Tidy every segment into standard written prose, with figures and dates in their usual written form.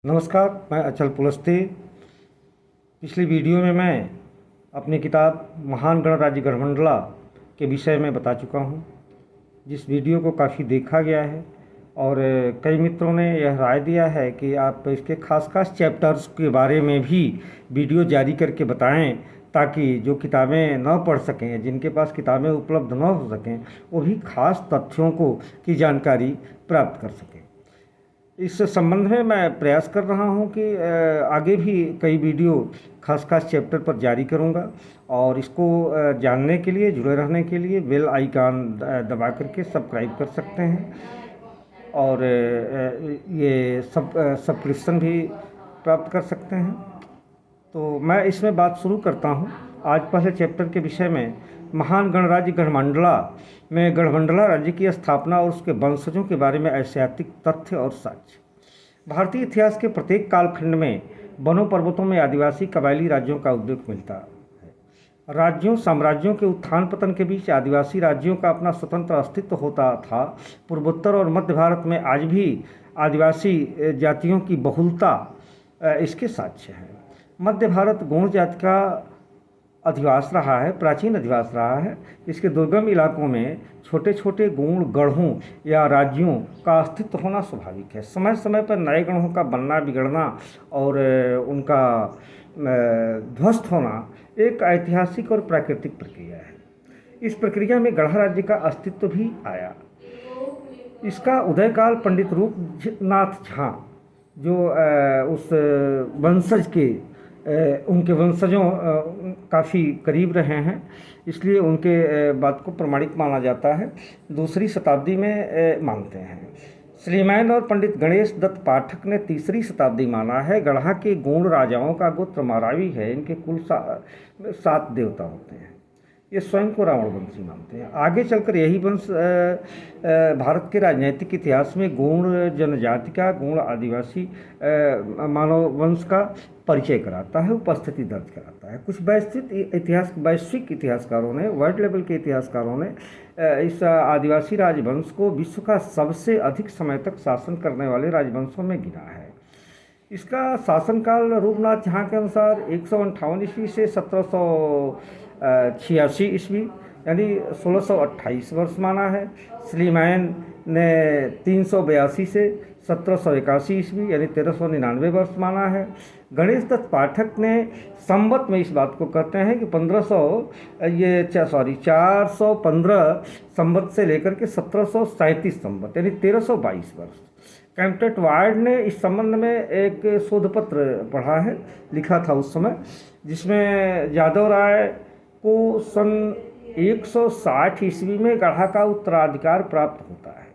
नमस्कार, मैं अचल पुलस्ते। पिछली वीडियो में मैं अपनी किताब महान गणराज्य गढ़मंडला के विषय में बता चुका हूँ, जिस वीडियो को काफ़ी देखा गया है और कई मित्रों ने यह राय दिया है कि आप इसके खास चैप्टर्स के बारे में भी वीडियो जारी करके बताएं, ताकि जो किताबें न पढ़ सकें, जिनके पास किताबें उपलब्ध न हो सकें, वो भी खास तथ्यों की जानकारी प्राप्त कर सकें। इस संबंध में मैं प्रयास कर रहा हूं कि आगे भी कई वीडियो खास चैप्टर पर जारी करूंगा, और इसको जानने के लिए, जुड़े रहने के लिए बेल आइकन दबा करके सब्सक्राइब कर सकते हैं, और ये सब्सक्रिप्शन भी प्राप्त कर सकते हैं। तो मैं इसमें बात शुरू करता हूं। आज पहले चैप्टर के विषय में महान गणराज्य गढ़मंडला में गढ़मंडला राज्य की स्थापना और उसके वंशजों के बारे में ऐतिहासिक तथ्य और साक्ष्य। भारतीय इतिहास के प्रत्येक कालखंड में वनों पर्वतों में आदिवासी कबायली राज्यों का उल्लेख मिलता है। राज्यों साम्राज्यों के उत्थान पतन के बीच आदिवासी राज्यों का अपना स्वतंत्र अस्तित्व होता था। पूर्वोत्तर और मध्य भारत में आज भी आदिवासी जातियों की बहुलता इसके साक्ष्य है। मध्य भारत गौड़ जाति का अधिवास रहा है, प्राचीन अधिवास रहा है। इसके दुर्गम इलाकों में छोटे छोटे गौड़ गढ़ों या राज्यों का अस्तित्व होना स्वाभाविक है। समय समय पर नए गढ़ों का बनना, बिगड़ना और उनका ध्वस्त होना एक ऐतिहासिक और प्राकृतिक प्रक्रिया है। इस प्रक्रिया में गढ़ा राज्य का अस्तित्व भी आया। इसका उदयकाल पंडित रूपनाथ झा, जो उस वंशज के उनके वंशजों काफ़ी करीब रहे हैं, इसलिए उनके बात को प्रमाणिक माना जाता है। दूसरी शताब्दी में मानते हैं। श्रीमैन और पंडित गणेश दत्त पाठक ने तीसरी शताब्दी माना है। गढ़ा के गौड़ राजाओं का गोत्र मारावी है। इनके कुल 7 देवता होते हैं। ये स्वयं को रावण वंशी मानते हैं। आगे चलकर यही वंश भारत के राजनीतिक इतिहास में गौड़ जनजाति का, गौड़ आदिवासी मानव वंश का परिचय कराता है, उपस्थिति दर्ज कराता है। कुछ वैश्विक इतिहासकारों ने, वर्ल्ड लेवल के इतिहासकारों ने इस आदिवासी राजवंश को विश्व का सबसे अधिक समय तक शासन करने वाले राजवंशों में गिना है। इसका शासनकाल रूपनाथ झा के अनुसार 158 ईस्वी से 1786 ईस्वी यानी 1628 वर्ष माना है। श्रीमैन ने 382 से 1781 ईस्वी यानी 1399 वर्ष माना है। गणेश दत्त पाठक ने संवत में इस बात को कहते हैं कि 415 संवत से लेकर के 1737 संवत यानी 1322 वर्ष। कैम्पटेट वार्ड ने इस संबंध में एक शोध पत्र पढ़ा है, लिखा था उस समय, जिसमें यादव राय को सन 160 ईस्वी में गढ़ा का उत्तराधिकार प्राप्त होता है।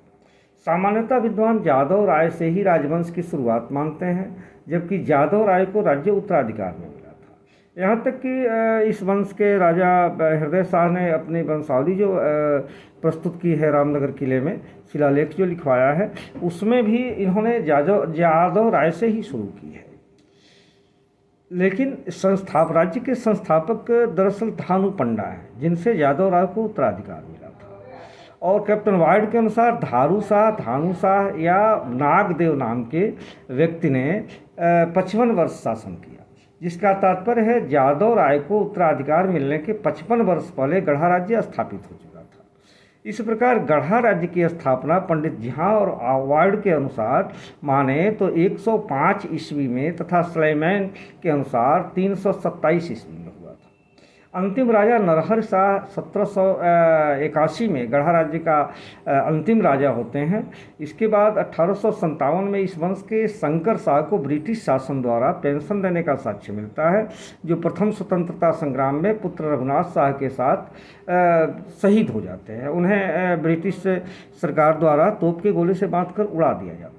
सामान्यतः विद्वान यादव राय से ही राजवंश की शुरुआत मानते हैं, जबकि यादव राय को राज्य उत्तराधिकार में मिला था। यहाँ तक कि इस वंश के राजा हृदय शाह ने अपनी वंशावली जो प्रस्तुत की है रामनगर किले में, शिलालेख जो लिखवाया है, उसमें भी इन्होंने यादव राय से ही शुरू की है। लेकिन राज्य के संस्थापक दरअसल धानु पंडा हैं, जिनसे यादव राय को उत्तराधिकार मिला था। और कैप्टन वाइड के अनुसार धानु शाह या नागदेव नाम के व्यक्ति ने 55 वर्ष शासन किया, जिसका तात्पर्य है यादव राय को उत्तराधिकार मिलने के 55 वर्ष पहले गढ़ा राज्य स्थापित हो चुका था। इस प्रकार गढ़ा राज्य की स्थापना पंडित झा और वार्ड के अनुसार माने तो 105 ईस्वी में तथा स्लेमैन के अनुसार 327 ईस्वी में हुआ था। अंतिम राजा नरहर शाह 1781 में गढ़ा राज्य का अंतिम राजा होते हैं। इसके बाद 1857 में इस वंश के शंकर शाह को ब्रिटिश शासन द्वारा पेंशन देने का साक्ष्य मिलता है, जो प्रथम स्वतंत्रता संग्राम में पुत्र रघुनाथ शाह के साथ शहीद हो जाते हैं। उन्हें ब्रिटिश सरकार द्वारा तोप के गोले से बांधकर उड़ा दिया जाता है।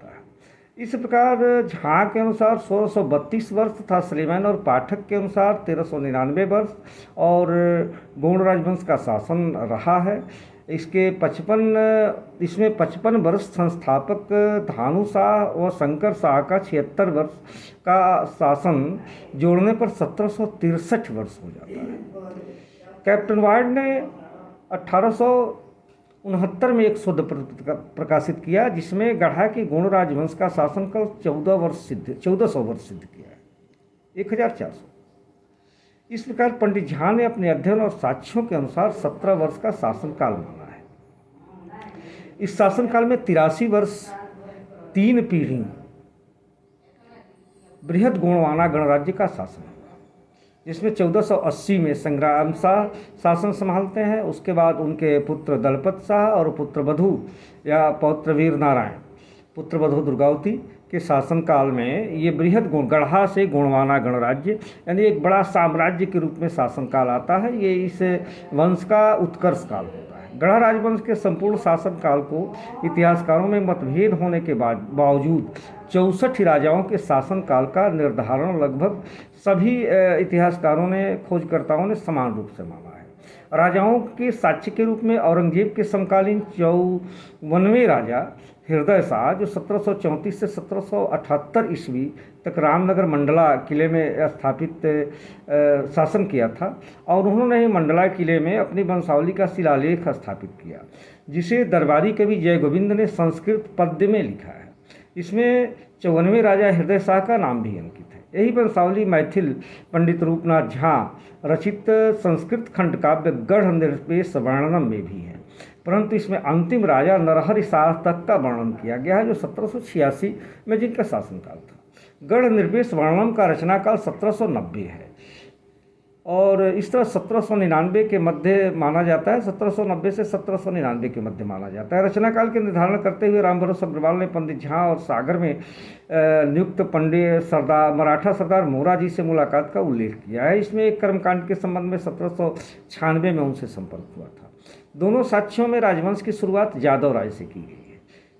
इस प्रकार झा के अनुसार 1632 वर्ष तथा श्रीमैन और पाठक के अनुसार 1399 वर्ष और गौड़ राजवंश का शासन रहा है। इसमें 55 वर्ष संस्थापक धानु शाह व शंकर शाह का 76 वर्ष का शासन जोड़ने पर 1763 वर्ष हो जाता है। कैप्टन वार्ड ने 1969 में एक शोध प्रकाशित किया, जिसमें गढ़ा के गोंड राजवंश का शासनकाल 1400 वर्ष सिद्ध किया है, 1400। इस प्रकार पंडित झा ने अपने अध्ययन और साक्ष्यों के अनुसार 17 वर्ष का शासनकाल माना है। इस शासनकाल में 83 वर्ष 3 पीढ़ी बृहद गोंडवाना गणराज्य का शासन हुआ, जिसमें 1480 में संग्राम शाह शासन संभालते हैं। उसके बाद उनके पुत्र दलपत शाह और पुत्र बधु या पौत्र वीर नारायण पुत्र बधु दुर्गावती के शासनकाल में ये बृहद गढ़ा से गोंडवाना गणराज्य यानी एक बड़ा साम्राज्य के रूप में शासनकाल आता है। ये इस वंश का उत्कर्ष काल होता है। गढ़ा राजवंश के संपूर्ण शासनकाल को इतिहासकारों में मतभेद होने के बावजूद 64 राजाओं के शासनकाल का निर्धारण लगभग सभी इतिहासकारों ने खोजकर्ताओं ने समान रूप से माना है। राजाओं के साक्ष्य के रूप में औरंगजेब के समकालीन 54वें राजा हृदय शाह, जो 1734 से 1778 ईस्वी तक रामनगर मंडला किले में स्थापित शासन किया था, और उन्होंने ही मंडला किले में अपनी वंशावली का शिलालेख स्थापित किया, जिसे दरबारी कवि जय गोविंद ने संस्कृत पद्य में लिखा है। इसमें 54वें राजा हृदय शाह का नाम भी अंकित है। यही वंशावली मैथिल पंडित रूपनाथ झा रचित संस्कृत खंड काव्य गढ़ निरपेश वर्णनम में भी है, परंतु इसमें अंतिम राजा नरहरि शाह तक का वर्णन किया गया है, जो 1786 में जिनका शासनकाल था। गढ़ निरपेश वर्णनम का रचनाकाल 1790 है, और इस तरह 1799 के मध्य माना जाता है। 1790 से 1799 के मध्य माना जाता है। रचनाकाल के निर्धारण करते हुए रामभरोसे अग्रवाल ने पंडित झा और सागर में नियुक्त पंडित मराठा सरदार मोरा जी से मुलाकात का उल्लेख किया है। इसमें एक कर्मकांड के संबंध में 1796 में उनसे संपर्क हुआ था। दोनों साक्ष्यों में राजवंश की शुरुआत यादव राय से की गई है।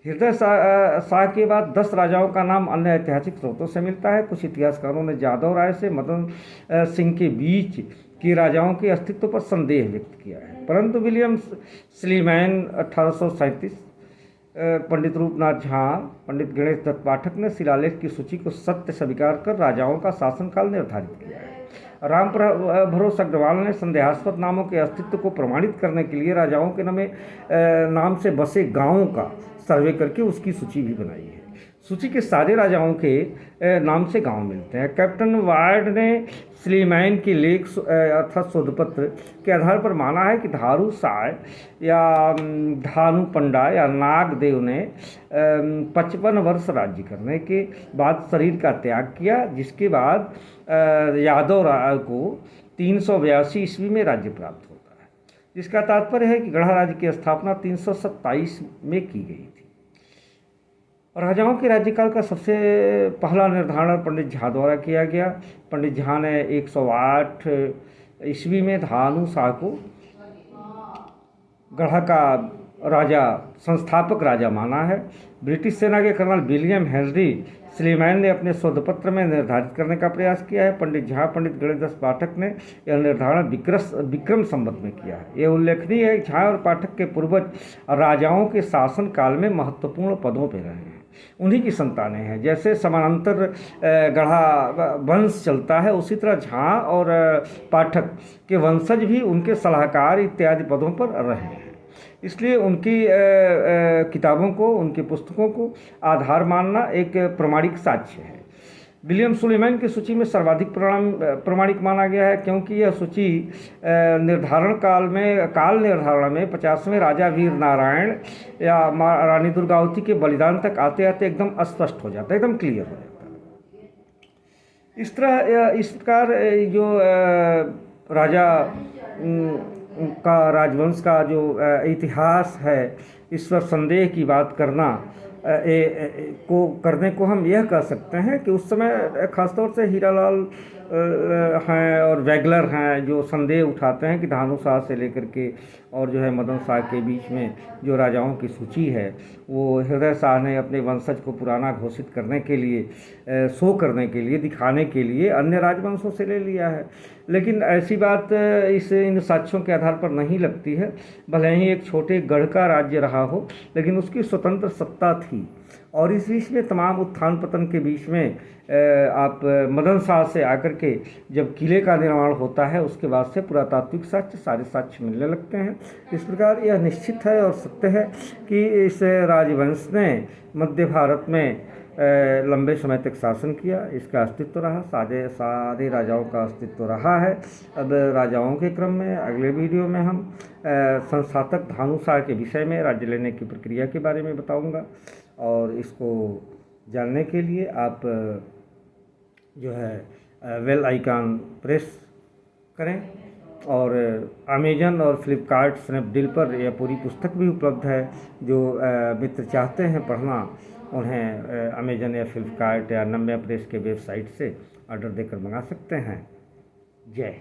हृदय शाह के बाद 10 राजाओं का नाम अन्य ऐतिहासिक स्रोतों से मिलता है। कुछ इतिहासकारों ने यादव राय से मदन सिंह के बीच के राजाओं के अस्तित्व पर संदेह व्यक्त किया है, परंतु विलियम स्लीमैन 1837, पंडित रूपनाथ झा, पंडित गणेश दत्त पाठक ने शिलालेख की सूची को सत्य स्वीकार कर राजाओं का शासनकाल निर्धारित किया है। राम भरोसे अग्रवाल ने संदेहास्पद नामों के अस्तित्व को प्रमाणित करने के लिए राजाओं के नाम से बसे गांवों का सर्वे करके उसकी सूची भी बनाई है। सूची के सारे राजाओं के नाम से गांव मिलते हैं। कैप्टन वार्ड ने स्लीमैन के लेख अर्थात शोधपत्र के आधार पर माना है कि धारू साय या धानु पंडा या नागदेव ने 55 वर्ष राज्य करने के बाद शरीर का त्याग किया, जिसके बाद यादव राय को 382 ईस्वी में राज्य प्राप्त होता है, जिसका तात्पर्य है कि गढ़ा राज्य की स्थापना 327 में की गई थी। राजाओं के राज्यकाल का सबसे पहला निर्धारण पंडित झा द्वारा किया गया। पंडित झा ने 108 ईस्वी में धानु शाह को गढ़ा का राजा संस्थापक राजा माना है। ब्रिटिश सेना के कर्नल विलियम हेनरी स्लीमैन ने अपने शोधपत्र में निर्धारित करने का प्रयास किया है। पंडित झा, पंडित गणेश दत्त पाठक ने यह निर्धारण विक्रम संवत में किया है। यह उल्लेखनीय है कि झा और पाठक के पूर्वज राजाओं के शासन काल में महत्वपूर्ण पदों पर रहे हैं, उन्हीं की संतानें हैं। जैसे समानांतर गढ़ा वंश चलता है, उसी तरह झा और पाठक के वंशज भी उनके सलाहकार इत्यादि पदों पर रहे हैं। इसलिए उनकी किताबों को, उनकी पुस्तकों को आधार मानना एक प्रमाणिक साक्ष्य है। विलियम सुलेमान की सूची में सर्वाधिक प्रमाणिक माना गया है, क्योंकि यह सूची काल निर्धारण में 50वें राजा वीर नारायण या रानी दुर्गावती के बलिदान तक आते आते एकदम स्पष्ट हो जाता है, एकदम क्लियर हो जाता है। इस प्रकार जो राजा का राजवंश का जो इतिहास है, इस पर संदेह की बात करने को हम यह कह सकते हैं कि उस समय खासतौर से हीरालाल हैं और वैगलर हैं, जो संदेह उठाते हैं कि धानु शाह से लेकर के और जो है मदन शाह के बीच में जो राजाओं की सूची है, वो हृदय शाह ने अपने वंशज को पुराना घोषित करने के लिए, शो करने के लिए, दिखाने के लिए अन्य राजवंशों से ले लिया है। लेकिन ऐसी बात इन साक्ष्यों के आधार पर नहीं लगती है। भले ही एक छोटे गढ़ का राज्य रहा हो, लेकिन उसकी स्वतंत्र सत्ता थी। और इस बीच में तमाम उत्थान पतन के बीच में आप मदन शाह से आकर के जब किले का निर्माण होता है उसके बाद से पुरातात्विक साक्ष्य सारे साक्ष्य मिलने लगते हैं। इस प्रकार यह निश्चित है और सत्य है कि इस राजवंश ने मध्य भारत में लंबे समय तक शासन किया, इसका अस्तित्व रहा, सारे राजाओं का अस्तित्व रहा है। अब राजाओं के क्रम में अगले वीडियो में हम संस्थापक भानुशाह के विषय में राज्य लेने की प्रक्रिया के बारे में बताऊंगा। और इसको जानने के लिए आप जो है बेल आइकन प्रेस करें। और अमेजन और फ्लिपकार्ट स्नैपडील पर यह पूरी पुस्तक भी उपलब्ध है। जो मित्र चाहते हैं पढ़ना उन्हें अमेजन या फ्लिपकार्ट या नम्या प्रेस के वेबसाइट से ऑर्डर देकर मंगा सकते हैं। जय